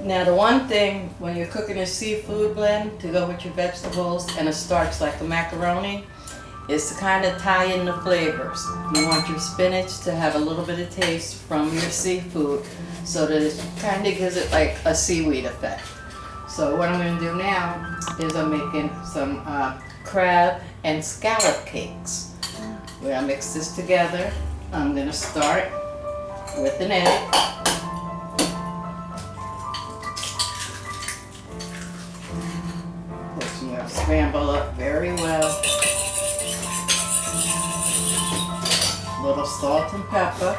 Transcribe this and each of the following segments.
Now the one thing when you're cooking a seafood blend to go with your vegetables and a starch like the macaroni is to kind of tie in the flavors. You want your spinach to have a little bit of taste from your seafood so that it kind of gives it like a seaweed effect. So what I'm going to do now is I'm making some crab and scallop cakes. We're going to mix this together. I'm going to start with an egg. Which I'm going to scramble up very well. A little salt and pepper.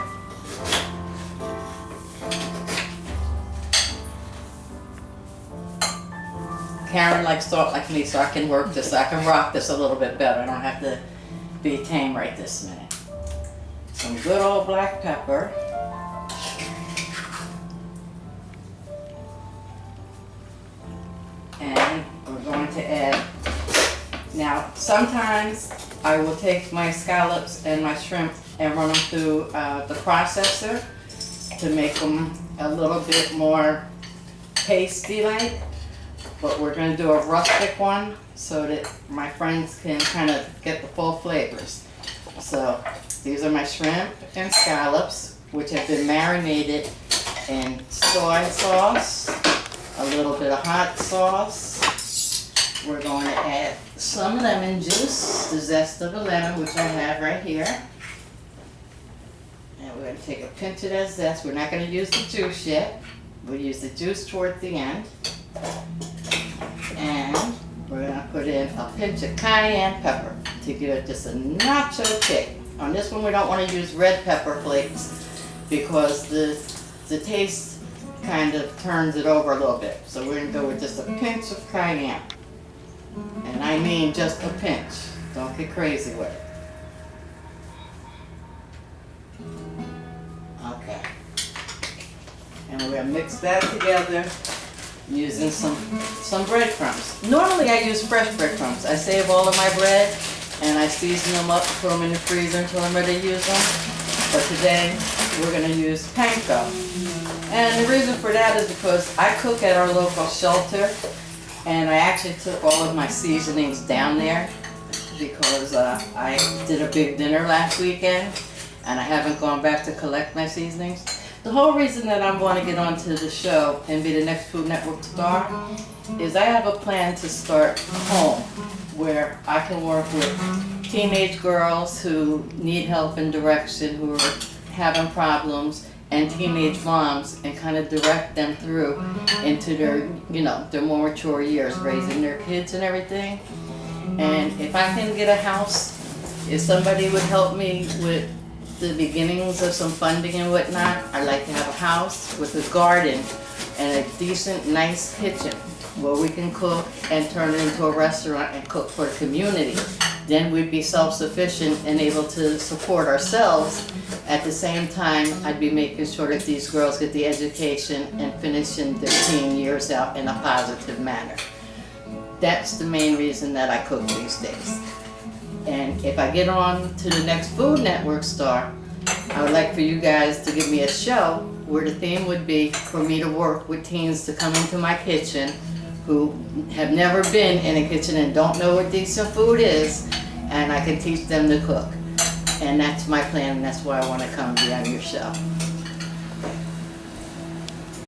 Karen likes salt like me, so I can work this, I can rock this a little bit better. I don't have to be tame right this minute. Some good old black pepper. And we're going to add, now sometimes I will take my scallops and my shrimp and run them through the processor to make them a little bit more pasty-like. But we're going to do a rustic one so that my friends can kind of get the full flavors. So these are my shrimp and scallops, which have been marinated in soy sauce, a little bit of hot sauce. We're going to add some lemon juice, the zest of a lemon, which I have right here. And we're going to take a pinch of that zest. We're not going to use the juice yet. We'll use the juice toward the end. And we're going to put in a pinch of cayenne pepper to give it just a notch of a kick. On this one we don't want to use red pepper flakes because the taste kind of turns it over a little bit. So we're going to go with just a pinch of cayenne. And I mean just a pinch. Don't get crazy with it. Okay. And we're going to mix that together using some breadcrumbs. Normally I use fresh breadcrumbs. I save all of my bread and I season them up, put them in the freezer until I'm ready to use them. But today we're going to use panko. And the reason for that is because I cook at our local shelter and I actually took all of my seasonings down there because I did a big dinner last weekend and I haven't gone back to collect my seasonings. The whole reason that I want to get onto the show and be the next Food Network star is I have a plan to start home where I can work with teenage girls who need help and direction, who are having problems, and teenage moms, and kind of direct them through into their, their more mature years, raising their kids and everything. And if I can get a house, if somebody would help me with the beginnings of some funding and whatnot, I'd like to have a house with a garden and a decent, nice kitchen where we can cook and turn it into a restaurant and cook for the community. Then we'd be self-sufficient and able to support ourselves. At the same time, I'd be making sure that these girls get the education and finishing their teen years out in a positive manner. That's the main reason that I cook these days. And if I get on to the next Food Network star, I would like for you guys to give me a show where the theme would be for me to work with teens to come into my kitchen who have never been in a kitchen and don't know what decent food is, and I can teach them to cook. And that's my plan, and that's why I want to come be on your show.